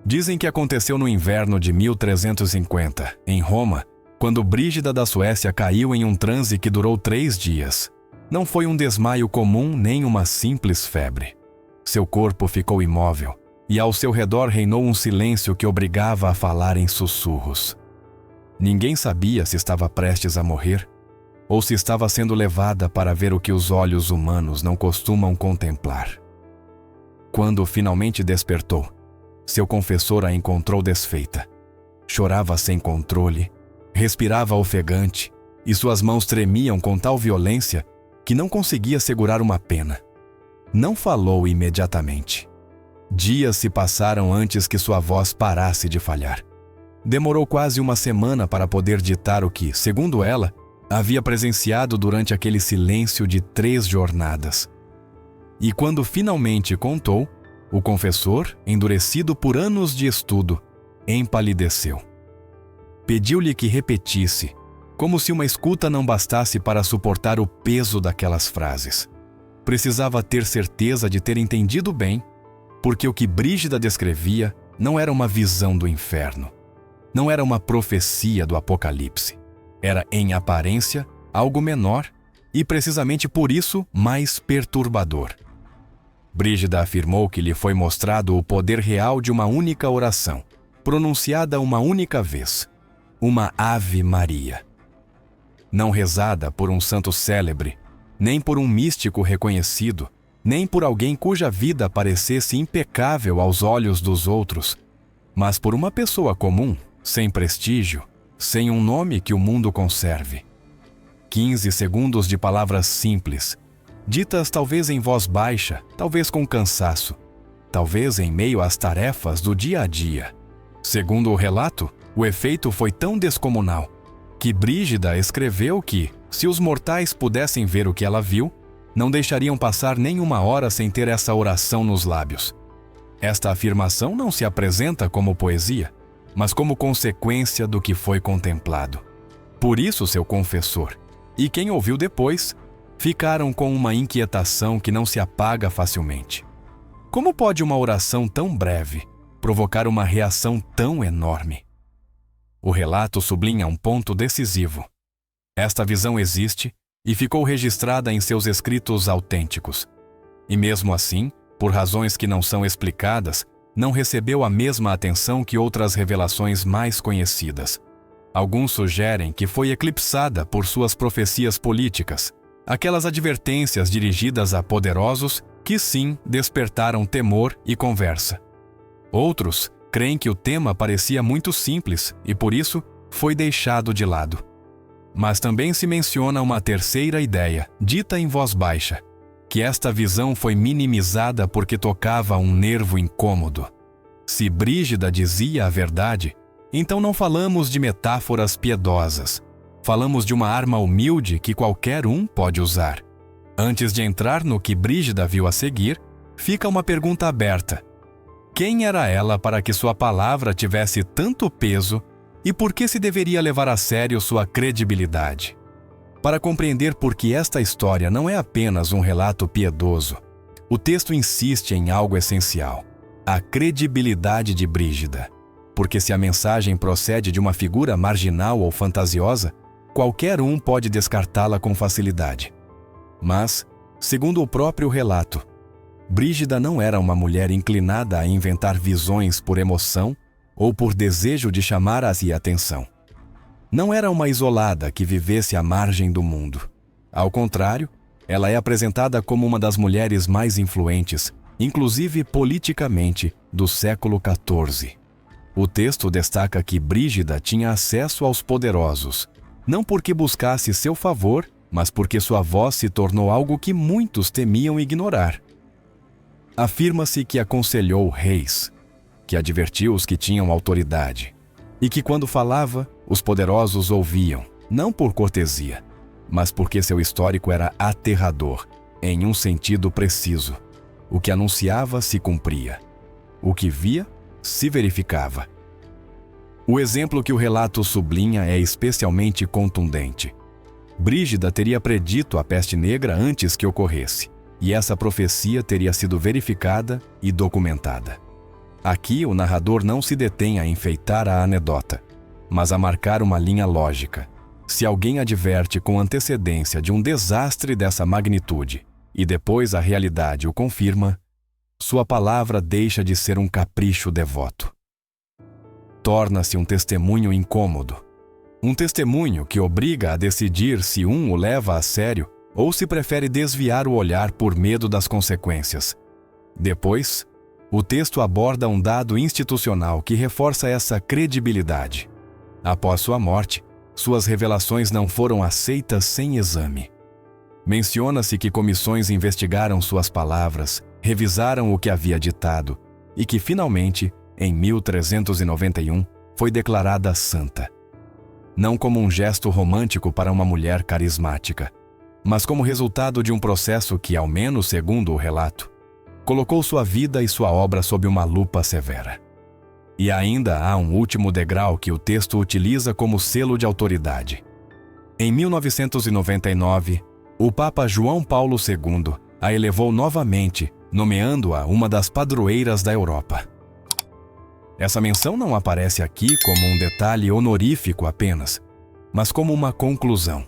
Dizem que aconteceu no inverno de 1350, em Roma, quando Brígida da Suécia caiu em um transe que durou 3 dias. Não foi um desmaio comum nem uma simples febre. Seu corpo ficou imóvel, e ao seu redor reinou um silêncio que obrigava a falar em sussurros. Ninguém sabia se estava prestes a morrer, ou se estava sendo levada para ver o que os olhos humanos não costumam contemplar. Quando finalmente despertou, seu confessor a encontrou desfeita. Chorava sem controle, respirava ofegante, e suas mãos tremiam com tal violência que não conseguia segurar uma pena. Não falou imediatamente. Dias se passaram antes que sua voz parasse de falhar. Demorou quase uma semana para poder ditar o que, segundo ela, havia presenciado durante aquele silêncio de 3 jornadas. E quando finalmente contou, o confessor, endurecido por anos de estudo, empalideceu. Pediu-lhe que repetisse, como se uma escuta não bastasse para suportar o peso daquelas frases. Precisava ter certeza de ter entendido bem, porque o que Brígida descrevia não era uma visão do inferno. Não era uma profecia do Apocalipse. Era, em aparência, algo menor e, precisamente por isso, mais perturbador. Brígida afirmou que lhe foi mostrado o poder real de uma única oração, pronunciada uma única vez, uma Ave Maria. Não rezada por um santo célebre, nem por um místico reconhecido, nem por alguém cuja vida parecesse impecável aos olhos dos outros, mas por uma pessoa comum, sem prestígio, sem um nome que o mundo conserve. 15 segundos de palavras simples, ditas talvez em voz baixa, talvez com cansaço, talvez em meio às tarefas do dia a dia. Segundo o relato, o efeito foi tão descomunal que Brígida escreveu que, se os mortais pudessem ver o que ela viu, não deixariam passar nem uma hora sem ter essa oração nos lábios. Esta afirmação não se apresenta como poesia, mas como consequência do que foi contemplado. Por isso seu confessor, e quem ouviu depois, ficaram com uma inquietação que não se apaga facilmente. Como pode uma oração tão breve provocar uma reação tão enorme? O relato sublinha um ponto decisivo. Esta visão existe e ficou registrada em seus escritos autênticos. E mesmo assim, por razões que não são explicadas, não recebeu a mesma atenção que outras revelações mais conhecidas. Alguns sugerem que foi eclipsada por suas profecias políticas, aquelas advertências dirigidas a poderosos que sim despertaram temor e conversa. Outros creem que o tema parecia muito simples e, por isso, foi deixado de lado. Mas também se menciona uma terceira ideia, dita em voz baixa, que esta visão foi minimizada porque tocava um nervo incômodo. Se Brígida dizia a verdade, então não falamos de metáforas piedosas. Falamos de uma arma humilde que qualquer um pode usar. Antes de entrar no que Brígida viu a seguir, fica uma pergunta aberta. Quem era ela para que sua palavra tivesse tanto peso e por que se deveria levar a sério sua credibilidade? Para compreender por que esta história não é apenas um relato piedoso, o texto insiste em algo essencial: a credibilidade de Brígida. Porque se a mensagem procede de uma figura marginal ou fantasiosa, qualquer um pode descartá-la com facilidade. Mas, segundo o próprio relato, Brígida não era uma mulher inclinada a inventar visões por emoção ou por desejo de chamar a si atenção. Não era uma isolada que vivesse à margem do mundo. Ao contrário, ela é apresentada como uma das mulheres mais influentes, inclusive politicamente, do século XIV. O texto destaca que Brígida tinha acesso aos poderosos, não porque buscasse seu favor, mas porque sua voz se tornou algo que muitos temiam ignorar. Afirma-se que aconselhou reis, que advertiu os que tinham autoridade, e que quando falava, os poderosos ouviam, não por cortesia, mas porque seu histórico era aterrador, em um sentido preciso. O que anunciava se cumpria. O que via se verificava. O exemplo que o relato sublinha é especialmente contundente. Brígida teria predito a peste negra antes que ocorresse, e essa profecia teria sido verificada e documentada. Aqui, o narrador não se detém a enfeitar a anedota, mas a marcar uma linha lógica. Se alguém adverte com antecedência de um desastre dessa magnitude e depois a realidade o confirma, sua palavra deixa de ser um capricho devoto. Torna-se um testemunho incômodo. Um testemunho que obriga a decidir se um o leva a sério ou se prefere desviar o olhar por medo das consequências. Depois, o texto aborda um dado institucional que reforça essa credibilidade. Após sua morte, suas revelações não foram aceitas sem exame. Menciona-se que comissões investigaram suas palavras, revisaram o que havia ditado e que, finalmente, em 1391, foi declarada santa. Não como um gesto romântico para uma mulher carismática, mas como resultado de um processo que, ao menos segundo o relato, colocou sua vida e sua obra sob uma lupa severa. E ainda há um último degrau que o texto utiliza como selo de autoridade. Em 1999, o Papa João Paulo II a elevou novamente, nomeando-a uma das padroeiras da Europa. Essa menção não aparece aqui como um detalhe honorífico apenas, mas como uma conclusão.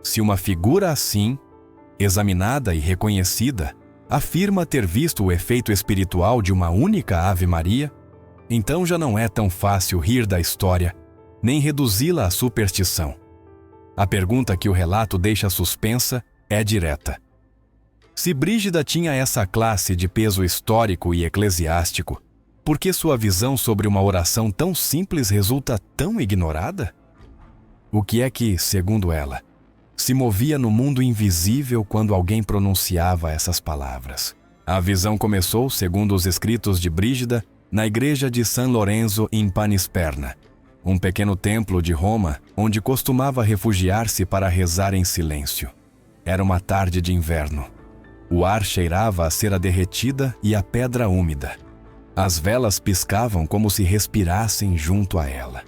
Se uma figura assim, examinada e reconhecida, afirma ter visto o efeito espiritual de uma única Ave Maria, então já não é tão fácil rir da história, nem reduzi-la à superstição. A pergunta que o relato deixa suspensa é direta. Se Brígida tinha essa classe de peso histórico e eclesiástico, por que sua visão sobre uma oração tão simples resulta tão ignorada? O que é que, segundo ela, se movia no mundo invisível quando alguém pronunciava essas palavras? A visão começou, segundo os escritos de Brígida, na igreja de San Lorenzo in Panisperna, um pequeno templo de Roma onde costumava refugiar-se para rezar em silêncio. Era uma tarde de inverno. O ar cheirava a cera derretida e a pedra úmida. As velas piscavam como se respirassem junto a ela.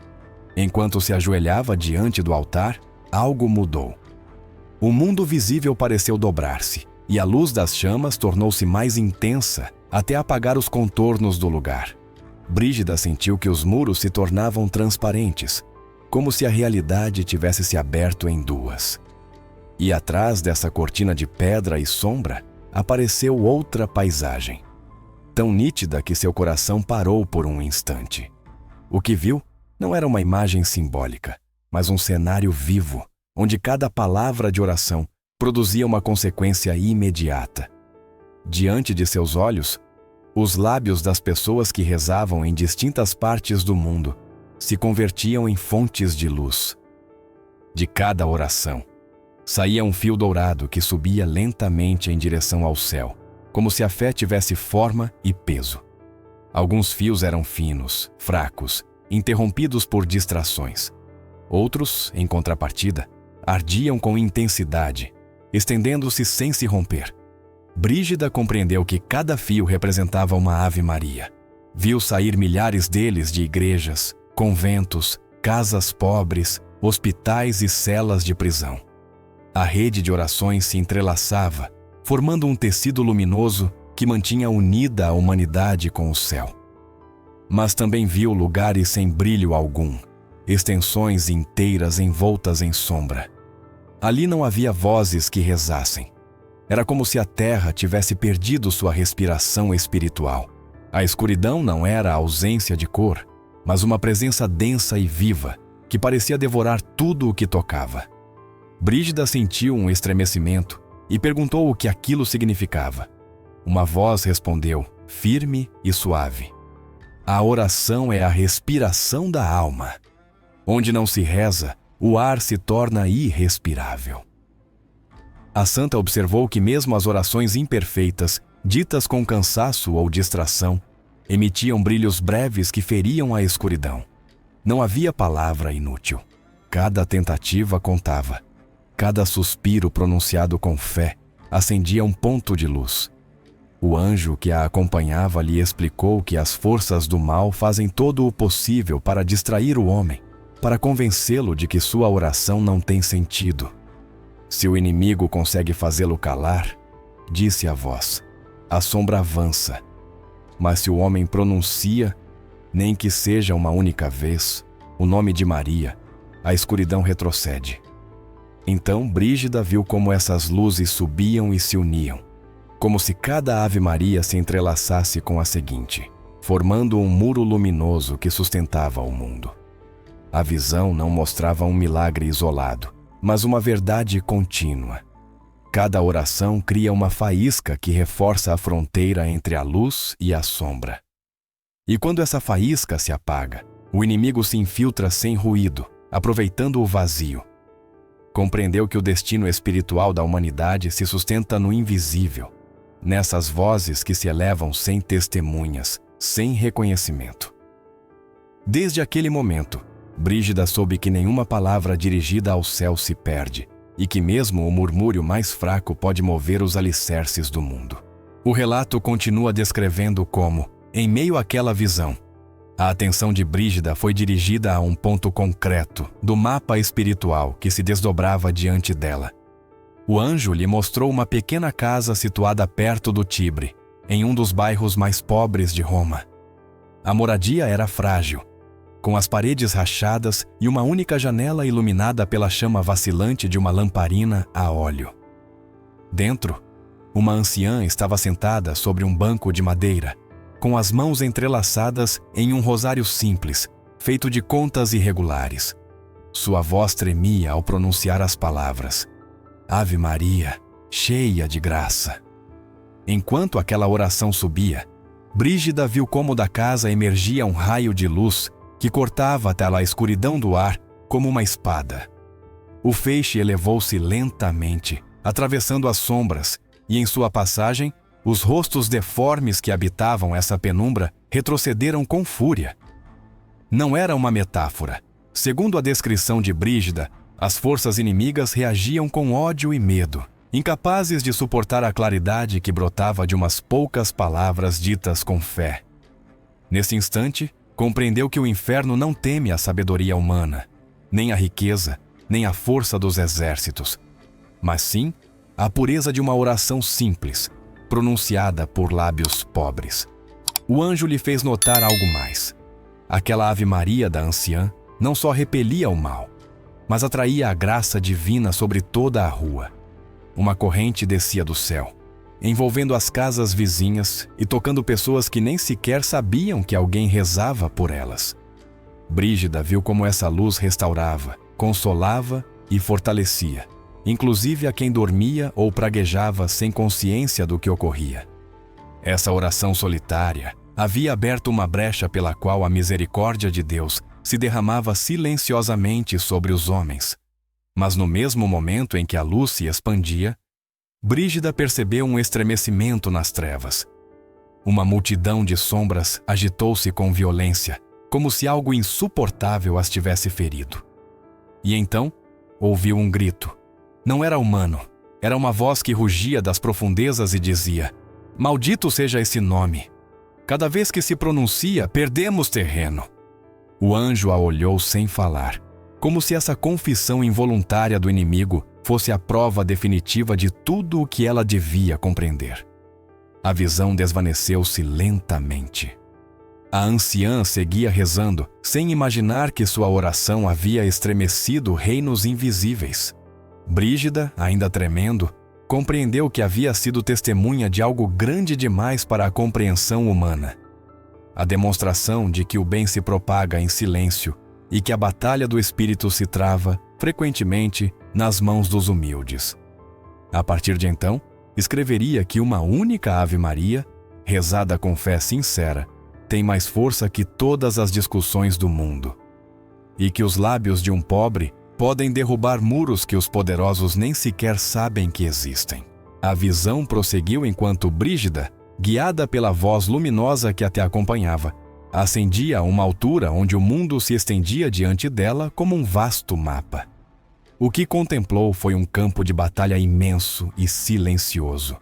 Enquanto se ajoelhava diante do altar, algo mudou. O mundo visível pareceu dobrar-se, e a luz das chamas tornou-se mais intensa até apagar os contornos do lugar. Brígida sentiu que os muros se tornavam transparentes, como se a realidade tivesse se aberto em duas. E atrás dessa cortina de pedra e sombra, apareceu outra paisagem, tão nítida que seu coração parou por um instante. O que viu não era uma imagem simbólica, mas um cenário vivo, onde cada palavra de oração produzia uma consequência imediata. Diante de seus olhos, os lábios das pessoas que rezavam em distintas partes do mundo se convertiam em fontes de luz. De cada oração, saía um fio dourado que subia lentamente em direção ao céu, como se a fé tivesse forma e peso. Alguns fios eram finos, fracos, interrompidos por distrações. Outros, em contrapartida, ardiam com intensidade, estendendo-se sem se romper. Brígida compreendeu que cada fio representava uma Ave Maria. Viu sair milhares deles de igrejas, conventos, casas pobres, hospitais e celas de prisão. A rede de orações se entrelaçava, formando um tecido luminoso que mantinha unida a humanidade com o céu. Mas também viu lugares sem brilho algum, extensões inteiras envoltas em sombra. Ali não havia vozes que rezassem. Era como se a terra tivesse perdido sua respiração espiritual. A escuridão não era a ausência de cor, mas uma presença densa e viva, que parecia devorar tudo o que tocava. Brígida sentiu um estremecimento e perguntou o que aquilo significava. Uma voz respondeu, firme e suave: a oração é a respiração da alma. Onde não se reza, o ar se torna irrespirável. A santa observou que mesmo as orações imperfeitas, ditas com cansaço ou distração, emitiam brilhos breves que feriam a escuridão. Não havia palavra inútil. Cada tentativa contava. Cada suspiro pronunciado com fé acendia um ponto de luz. O anjo que a acompanhava lhe explicou que as forças do mal fazem todo o possível para distrair o homem, para convencê-lo de que sua oração não tem sentido. Se o inimigo consegue fazê-lo calar, disse a voz, a sombra avança. Mas se o homem pronuncia, nem que seja uma única vez, o nome de Maria, a escuridão retrocede. Então Brígida viu como essas luzes subiam e se uniam, como se cada Ave Maria se entrelaçasse com a seguinte, formando um muro luminoso que sustentava o mundo. A visão não mostrava um milagre isolado, mas uma verdade contínua. Cada oração cria uma faísca que reforça a fronteira entre a luz e a sombra. E quando essa faísca se apaga, o inimigo se infiltra sem ruído, aproveitando o vazio. Compreendeu que o destino espiritual da humanidade se sustenta no invisível, nessas vozes que se elevam sem testemunhas, sem reconhecimento. Desde aquele momento, Brígida soube que nenhuma palavra dirigida ao céu se perde e que mesmo o murmúrio mais fraco pode mover os alicerces do mundo. O relato continua descrevendo como, em meio àquela visão, a atenção de Brígida foi dirigida a um ponto concreto do mapa espiritual que se desdobrava diante dela. O anjo lhe mostrou uma pequena casa situada perto do Tibre, em um dos bairros mais pobres de Roma. A moradia era frágil, com as paredes rachadas e uma única janela iluminada pela chama vacilante de uma lamparina a óleo. Dentro, uma anciã estava sentada sobre um banco de madeira, com as mãos entrelaçadas em um rosário simples, feito de contas irregulares. Sua voz tremia ao pronunciar as palavras: Ave Maria, cheia de graça. Enquanto aquela oração subia, Brígida viu como da casa emergia um raio de luz que cortava até a escuridão do ar como uma espada. O feixe elevou-se lentamente, atravessando as sombras, e em sua passagem, os rostos deformes que habitavam essa penumbra retrocederam com fúria. Não era uma metáfora. Segundo a descrição de Brígida, as forças inimigas reagiam com ódio e medo, incapazes de suportar a claridade que brotava de umas poucas palavras ditas com fé. Nesse instante, compreendeu que o inferno não teme a sabedoria humana, nem a riqueza, nem a força dos exércitos, mas sim a pureza de uma oração simples, pronunciada por lábios pobres. O anjo lhe fez notar algo mais. Aquela Ave Maria da anciã não só repelia o mal, mas atraía a graça divina sobre toda a rua. Uma corrente descia do céu, envolvendo as casas vizinhas e tocando pessoas que nem sequer sabiam que alguém rezava por elas. Brígida viu como essa luz restaurava, consolava e fortalecia, inclusive a quem dormia ou praguejava sem consciência do que ocorria. Essa oração solitária havia aberto uma brecha pela qual a misericórdia de Deus se derramava silenciosamente sobre os homens. Mas no mesmo momento em que a luz se expandia, Brígida percebeu um estremecimento nas trevas. Uma multidão de sombras agitou-se com violência, como se algo insuportável as tivesse ferido. E então, ouviu um grito. Não era humano, era uma voz que rugia das profundezas e dizia: Maldito seja esse nome! Cada vez que se pronuncia, perdemos terreno. O anjo a olhou sem falar, como se essa confissão involuntária do inimigo fosse a prova definitiva de tudo o que ela devia compreender. A visão desvaneceu-se lentamente. A anciã seguia rezando, sem imaginar que sua oração havia estremecido reinos invisíveis. Brígida, ainda tremendo, compreendeu que havia sido testemunha de algo grande demais para a compreensão humana. A demonstração de que o bem se propaga em silêncio e que a batalha do espírito se trava, frequentemente, nas mãos dos humildes. A partir de então, escreveria que uma única Ave Maria, rezada com fé sincera, tem mais força que todas as discussões do mundo. E que os lábios de um pobre podem derrubar muros que os poderosos nem sequer sabem que existem. A visão prosseguiu enquanto Brígida, guiada pela voz luminosa que até acompanhava, ascendia a uma altura onde o mundo se estendia diante dela como um vasto mapa. O que contemplou foi um campo de batalha imenso e silencioso.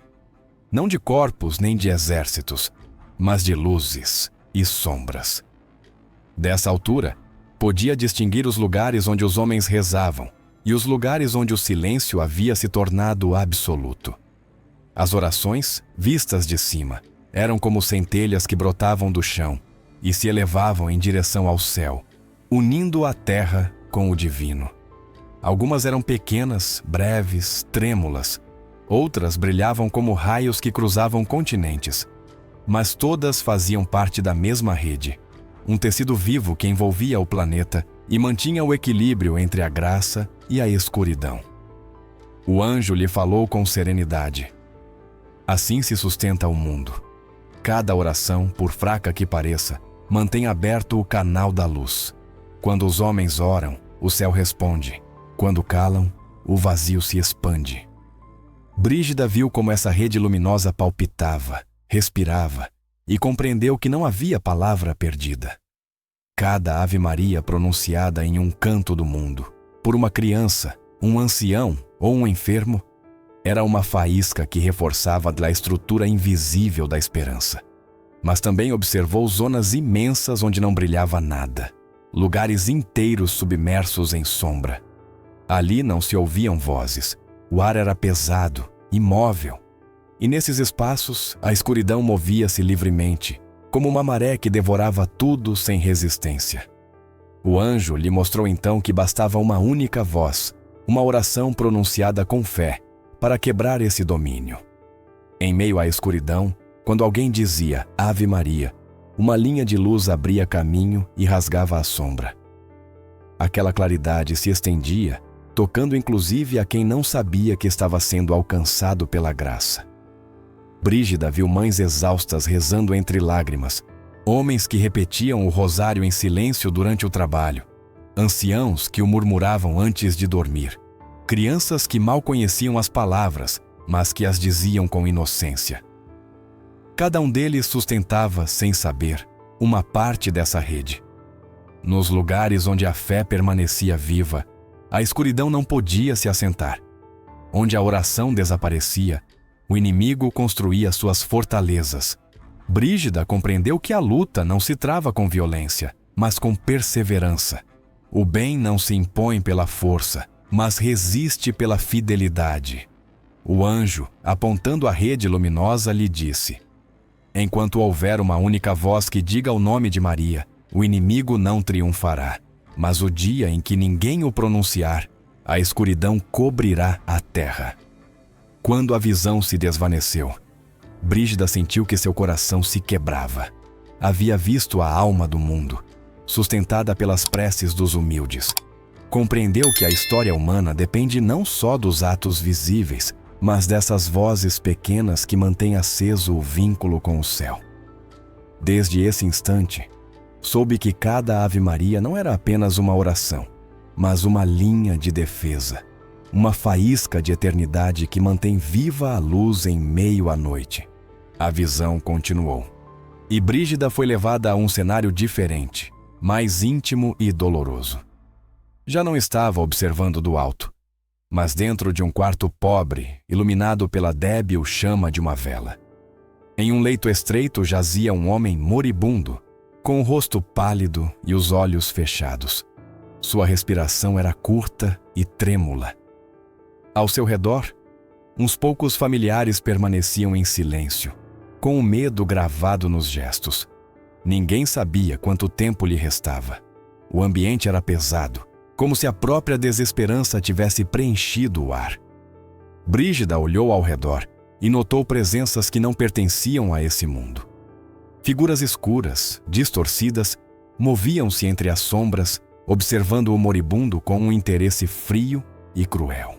Não de corpos nem de exércitos, mas de luzes e sombras. Dessa altura, podia distinguir os lugares onde os homens rezavam e os lugares onde o silêncio havia se tornado absoluto. As orações, vistas de cima, Eram como centelhas que brotavam do chão e se elevavam em direção ao céu, unindo a terra com o divino. Algumas eram pequenas, breves, trêmulas. Outras brilhavam como raios que cruzavam continentes. Mas todas faziam parte da mesma rede, um tecido vivo que envolvia o planeta e mantinha o equilíbrio entre a graça e a escuridão. O anjo lhe falou com serenidade. Assim se sustenta o mundo. Cada oração, por fraca que pareça, mantém aberto o canal da luz. Quando os homens oram, o céu responde. Quando calam, o vazio se expande. Brígida viu como essa rede luminosa palpitava, respirava e compreendeu que não havia palavra perdida. Cada Ave Maria pronunciada em um canto do mundo, por uma criança, um ancião ou um enfermo, era uma faísca que reforçava a estrutura invisível da esperança. Mas também observou zonas imensas onde não brilhava nada, lugares inteiros submersos em sombra. Ali não se ouviam vozes, o ar era pesado, imóvel. E nesses espaços, a escuridão movia-se livremente, como uma maré que devorava tudo sem resistência. O anjo lhe mostrou então que bastava uma única voz, uma oração pronunciada com fé, para quebrar esse domínio. Em meio à escuridão, quando alguém dizia Ave Maria, uma linha de luz abria caminho e rasgava a sombra. Aquela claridade se estendia, tocando inclusive a quem não sabia que estava sendo alcançado pela graça. Brígida viu mães exaustas rezando entre lágrimas, homens que repetiam o rosário em silêncio durante o trabalho, anciãos que o murmuravam antes de dormir, crianças que mal conheciam as palavras, mas que as diziam com inocência. Cada um deles sustentava, sem saber, uma parte dessa rede. Nos lugares onde a fé permanecia viva, a escuridão não podia se assentar. Onde a oração desaparecia, o inimigo construía suas fortalezas. Brígida compreendeu que a luta não se trava com violência, mas com perseverança. O bem não se impõe pela força, mas resiste pela fidelidade. O anjo, apontando a rede luminosa, lhe disse: enquanto houver uma única voz que diga o nome de Maria, o inimigo não triunfará. Mas o dia em que ninguém o pronunciar, a escuridão cobrirá a terra. Quando a visão se desvaneceu, Brígida sentiu que seu coração se quebrava. Havia visto a alma do mundo, sustentada pelas preces dos humildes. Compreendeu que a história humana depende não só dos atos visíveis, mas dessas vozes pequenas que mantêm aceso o vínculo com o céu. Desde esse instante, soube que cada Ave Maria não era apenas uma oração, mas uma linha de defesa, uma faísca de eternidade que mantém viva a luz em meio à noite. A visão continuou. E Brígida foi levada a um cenário diferente, mais íntimo e doloroso. Já não estava observando do alto, mas dentro de um quarto pobre, iluminado pela débil chama de uma vela. Em um leito estreito jazia um homem moribundo, com o rosto pálido e os olhos fechados. Sua respiração era curta e trêmula. Ao seu redor, uns poucos familiares permaneciam em silêncio, com o medo gravado nos gestos. Ninguém sabia quanto tempo lhe restava. O ambiente era pesado, como se a própria desesperança tivesse preenchido o ar. Brígida olhou ao redor e notou presenças que não pertenciam a esse mundo. Figuras escuras, distorcidas, moviam-se entre as sombras, observando o moribundo com um interesse frio e cruel.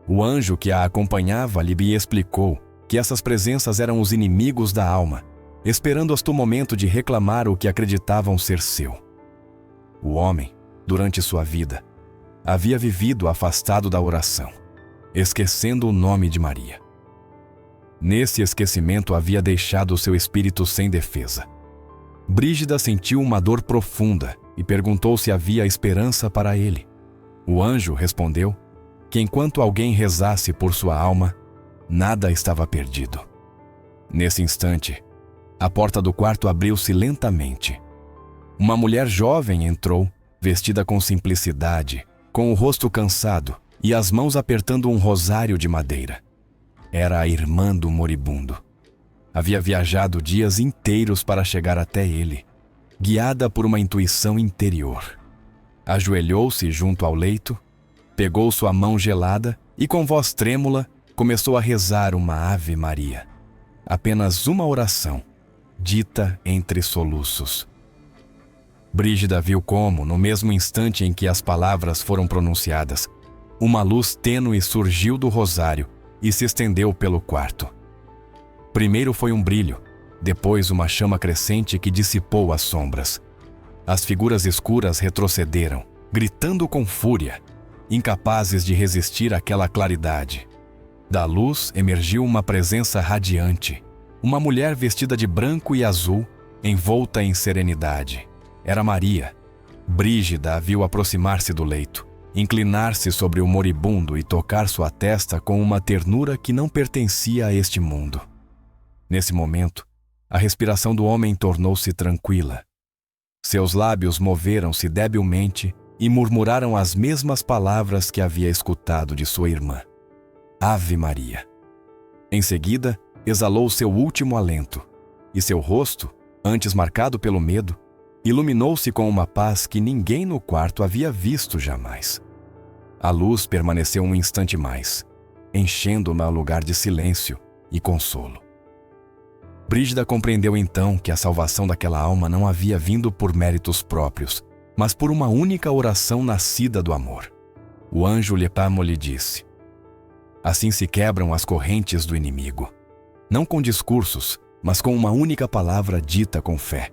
O anjo que a acompanhava lhe explicou que essas presenças eram os inimigos da alma, esperando-as do momento de reclamar o que acreditavam ser seu. O homem, durante sua vida, havia vivido afastado da oração, esquecendo o nome de Maria. Nesse esquecimento havia deixado seu espírito sem defesa. Brígida sentiu uma dor profunda e perguntou se havia esperança para ele. O anjo respondeu que enquanto alguém rezasse por sua alma, nada estava perdido. Nesse instante, a porta do quarto abriu-se lentamente. Uma mulher jovem entrou, vestida com simplicidade, com o rosto cansado e as mãos apertando um rosário de madeira. Era a irmã do moribundo. Havia viajado dias inteiros para chegar até ele, guiada por uma intuição interior. Ajoelhou-se junto ao leito, pegou sua mão gelada e, com voz trêmula, começou a rezar uma Ave Maria. Apenas uma oração, dita entre soluços. Brígida viu como, no mesmo instante em que as palavras foram pronunciadas, uma luz tênue surgiu do rosário e se estendeu pelo quarto. Primeiro foi um brilho, depois uma chama crescente que dissipou as sombras. As figuras escuras retrocederam, gritando com fúria, incapazes de resistir àquela claridade. Da luz emergiu uma presença radiante, uma mulher vestida de branco e azul, envolta em serenidade. Era Maria. Brígida a viu aproximar-se do leito, inclinar-se sobre o moribundo e tocar sua testa com uma ternura que não pertencia a este mundo. Nesse momento, a respiração do homem tornou-se tranquila. Seus lábios moveram-se debilmente e murmuraram as mesmas palavras que havia escutado de sua irmã. Ave Maria. Em seguida, exalou seu último alento, e seu rosto, antes marcado pelo medo, iluminou-se com uma paz que ninguém no quarto havia visto jamais. A luz permaneceu um instante mais, enchendo o mau lugar de silêncio e consolo. Brígida compreendeu então que a salvação daquela alma não havia vindo por méritos próprios, mas por uma única oração nascida do amor. O anjo Lepamo lhe disse: assim se quebram as correntes do inimigo, não com discursos, mas com uma única palavra dita com fé.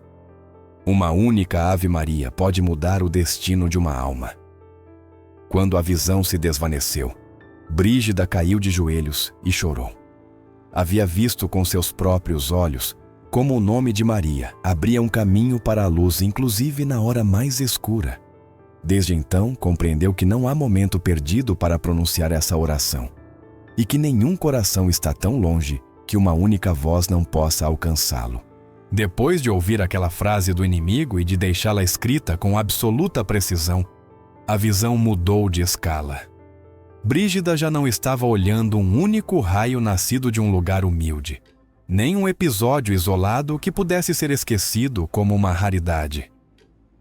Uma única Ave Maria pode mudar o destino de uma alma. Quando a visão se desvaneceu, Brígida caiu de joelhos e chorou. Havia visto com seus próprios olhos como o nome de Maria abria um caminho para a luz, inclusive na hora mais escura. Desde então, compreendeu que não há momento perdido para pronunciar essa oração, e que nenhum coração está tão longe que uma única voz não possa alcançá-lo. Depois de ouvir aquela frase do inimigo e de deixá-la escrita com absoluta precisão, a visão mudou de escala. Brígida já não estava olhando um único raio nascido de um lugar humilde, nem um episódio isolado que pudesse ser esquecido como uma raridade.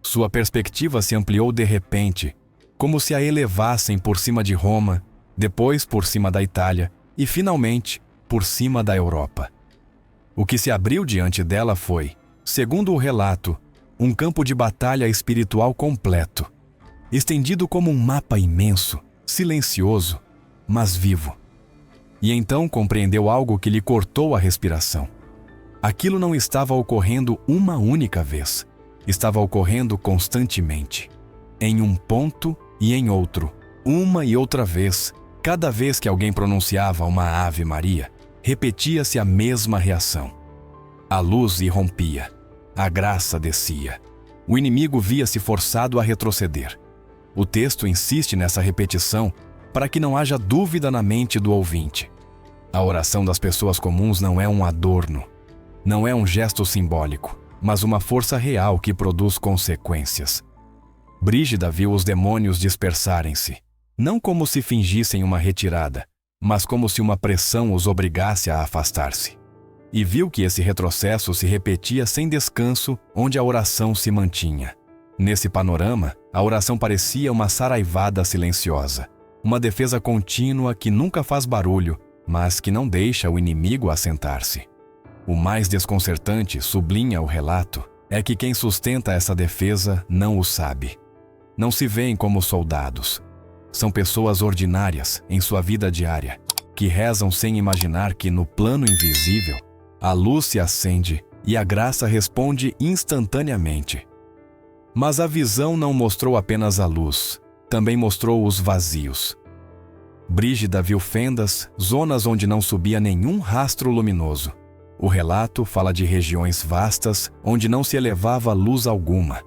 Sua perspectiva se ampliou de repente, como se a elevassem por cima de Roma, depois por cima da Itália e, finalmente, por cima da Europa. O que se abriu diante dela foi, segundo o relato, um campo de batalha espiritual completo, estendido como um mapa imenso, silencioso, mas vivo. E então compreendeu algo que lhe cortou a respiração. Aquilo não estava ocorrendo uma única vez. Estava ocorrendo constantemente. Em um ponto e em outro, uma e outra vez. Cada vez que alguém pronunciava uma Ave Maria, repetia-se a mesma reação. A luz irrompia. A graça descia. O inimigo via-se forçado a retroceder. O texto insiste nessa repetição para que não haja dúvida na mente do ouvinte. A oração das pessoas comuns não é um adorno, não é um gesto simbólico, mas uma força real que produz consequências. Brígida viu os demônios dispersarem-se, não como se fingissem uma retirada, mas como se uma pressão os obrigasse a afastar-se. E viu que esse retrocesso se repetia sem descanso onde a oração se mantinha. Nesse panorama, a oração parecia uma saraivada silenciosa, uma defesa contínua que nunca faz barulho, mas que não deixa o inimigo assentar-se. O mais desconcertante, sublinha o relato, é que quem sustenta essa defesa não o sabe. Não se veem como soldados. São pessoas ordinárias em sua vida diária, que rezam sem imaginar que no plano invisível, a luz se acende e a graça responde instantaneamente. Mas a visão não mostrou apenas a luz, também mostrou os vazios. Brígida viu fendas, zonas onde não subia nenhum rastro luminoso. O relato fala de regiões vastas onde não se elevava luz alguma.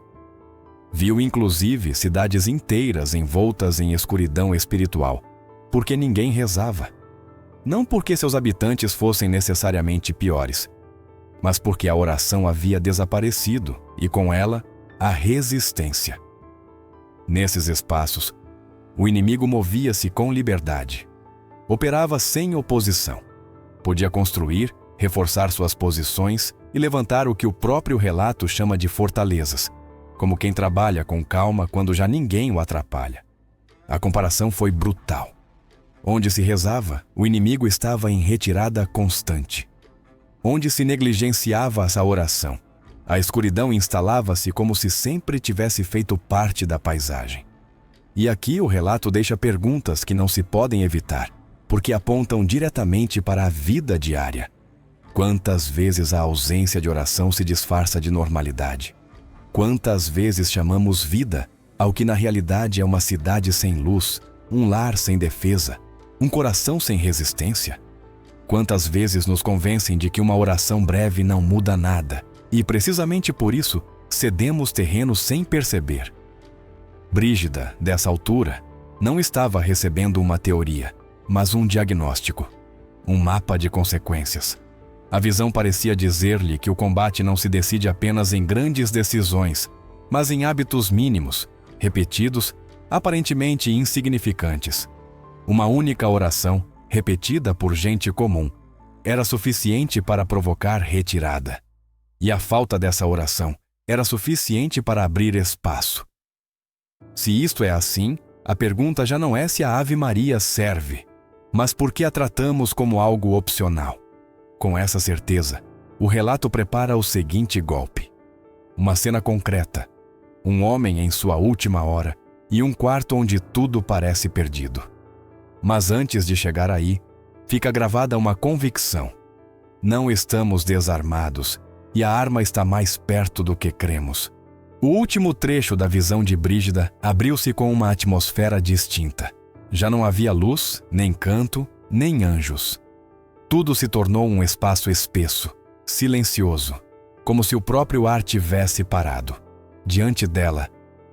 Viu inclusive cidades inteiras envoltas em escuridão espiritual, porque ninguém rezava. Não porque seus habitantes fossem necessariamente piores, mas porque a oração havia desaparecido e com ela a resistência. Nesses espaços, o inimigo movia-se com liberdade. Operava sem oposição. Podia construir reforçar suas posições e levantar o que o próprio relato chama de fortalezas, como quem trabalha com calma quando já ninguém o atrapalha. A comparação foi brutal. Onde se rezava, o inimigo estava em retirada constante. Onde se negligenciava essa oração, a escuridão instalava-se como se sempre tivesse feito parte da paisagem. E aqui o relato deixa perguntas que não se podem evitar, porque apontam diretamente para a vida diária. Quantas vezes a ausência de oração se disfarça de normalidade? Quantas vezes chamamos vida ao que na realidade é uma cidade sem luz, um lar sem defesa, um coração sem resistência? Quantas vezes nos convencem de que uma oração breve não muda nada, e precisamente por isso cedemos terreno sem perceber? Brígida, dessa altura, não estava recebendo uma teoria, mas um diagnóstico, um mapa de consequências. A visão parecia dizer-lhe que o combate não se decide apenas em grandes decisões, mas em hábitos mínimos, repetidos, aparentemente insignificantes. Uma única oração, repetida por gente comum, era suficiente para provocar retirada. E a falta dessa oração era suficiente para abrir espaço. Se isto é assim, a pergunta já não é se a Ave Maria serve, mas por que a tratamos como algo opcional. Com essa certeza, o relato prepara o seguinte golpe. Uma cena concreta, um homem em sua última hora e um quarto onde tudo parece perdido. Mas antes de chegar aí, fica gravada uma convicção. Não estamos desarmados e a arma está mais perto do que cremos. O último trecho da visão de Brígida abriu-se com uma atmosfera distinta. Já não havia luz, nem canto, nem anjos. Tudo se tornou um espaço espesso, silencioso, como se o próprio ar tivesse parado. Diante dela,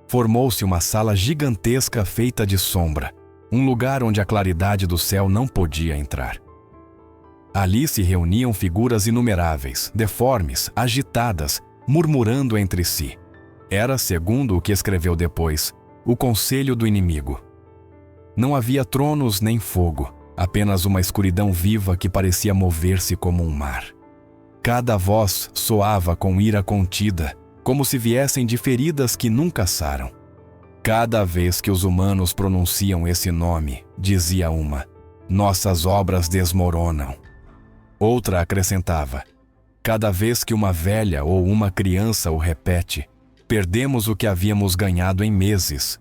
formou-se uma sala gigantesca feita de sombra, um lugar onde a claridade do céu não podia entrar. Ali se reuniam figuras inumeráveis, deformes, agitadas, murmurando entre si. Era, segundo o que escreveu depois, o conselho do inimigo. Não havia tronos nem fogo, apenas uma escuridão viva que parecia mover-se como um mar. Cada voz soava com ira contida, como se viessem de feridas que nunca saram. Cada vez que os humanos pronunciam esse nome, dizia uma, nossas obras desmoronam. Outra acrescentava, cada vez que uma velha ou uma criança o repete, perdemos o que havíamos ganhado em meses.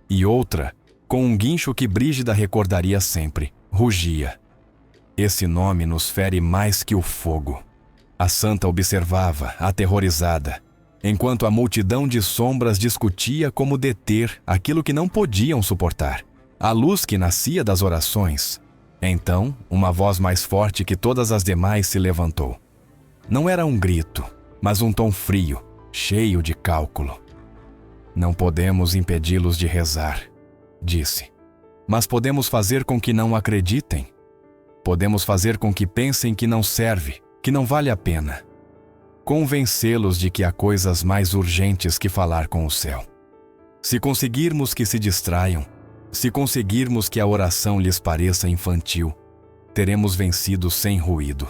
E outra, com um guincho que Brígida recordaria sempre, rugia. Esse nome nos fere mais que o fogo. A santa observava, aterrorizada, enquanto a multidão de sombras discutia como deter aquilo que não podiam suportar, a luz que nascia das orações. Então, uma voz mais forte que todas as demais se levantou. Não era um grito, mas um tom frio, cheio de cálculo. Não podemos impedi-los de rezar, disse. Mas podemos fazer com que não acreditem. Podemos fazer com que pensem que não serve, que não vale a pena. Convencê-los de que há coisas mais urgentes que falar com o céu. Se conseguirmos que se distraiam, se conseguirmos que a oração lhes pareça infantil, teremos vencido sem ruído.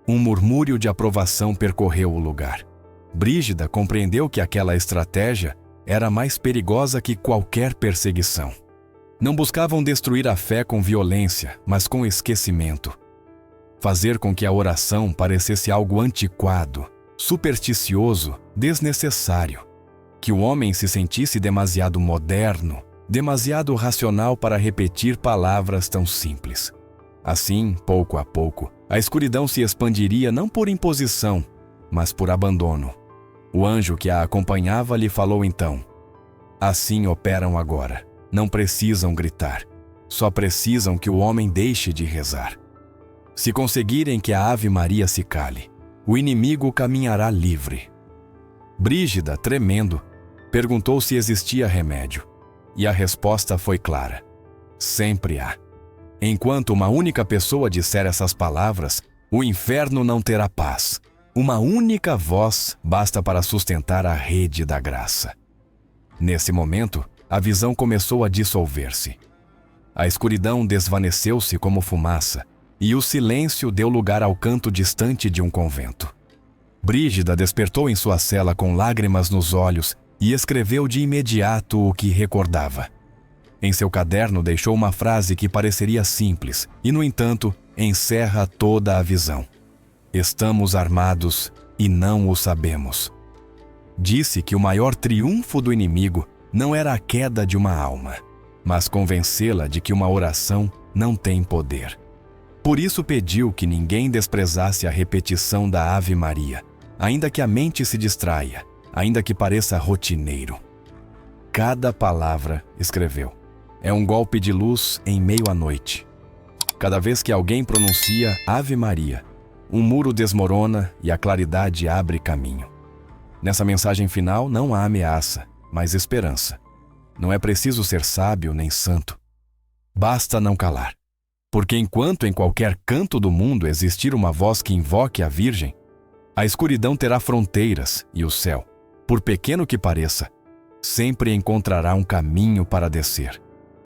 Um murmúrio de aprovação percorreu o lugar. Brígida compreendeu que aquela estratégia era mais perigosa que qualquer perseguição. Não buscavam destruir a fé com violência, mas com esquecimento. Fazer com que a oração parecesse algo antiquado, supersticioso, desnecessário. Que o homem se sentisse demasiado moderno, demasiado racional para repetir palavras tão simples. Assim, pouco a pouco, a escuridão se expandiria não por imposição, mas por abandono. O anjo que a acompanhava lhe falou então: assim operam agora. Não precisam gritar. Só precisam que o homem deixe de rezar. Se conseguirem que a Ave Maria se cale, o inimigo caminhará livre. Brígida, tremendo, perguntou se existia remédio. E a resposta foi clara. Sempre há. Enquanto uma única pessoa disser essas palavras, o inferno não terá paz. Uma única voz basta para sustentar a rede da graça. Nesse momento, a visão começou a dissolver-se. A escuridão desvaneceu-se como fumaça, e o silêncio deu lugar ao canto distante de um convento. Brígida despertou em sua cela com lágrimas nos olhos e escreveu de imediato o que recordava. Em seu caderno deixou uma frase que pareceria simples e, no entanto, encerra toda a visão. Estamos armados e não o sabemos. Disse que o maior triunfo do inimigo não era a queda de uma alma, mas convencê-la de que uma oração não tem poder. Por isso pediu que ninguém desprezasse a repetição da Ave Maria, ainda que a mente se distraia, ainda que pareça rotineiro. Cada palavra, escreveu, é um golpe de luz em meio à noite. Cada vez que alguém pronuncia Ave Maria, um muro desmorona e a claridade abre caminho. Nessa mensagem final não há ameaça, mas esperança. Não é preciso ser sábio nem santo. Basta não calar. Porque enquanto em qualquer canto do mundo existir uma voz que invoque a Virgem, a escuridão terá fronteiras e o céu, por pequeno que pareça, sempre encontrará um caminho para descer.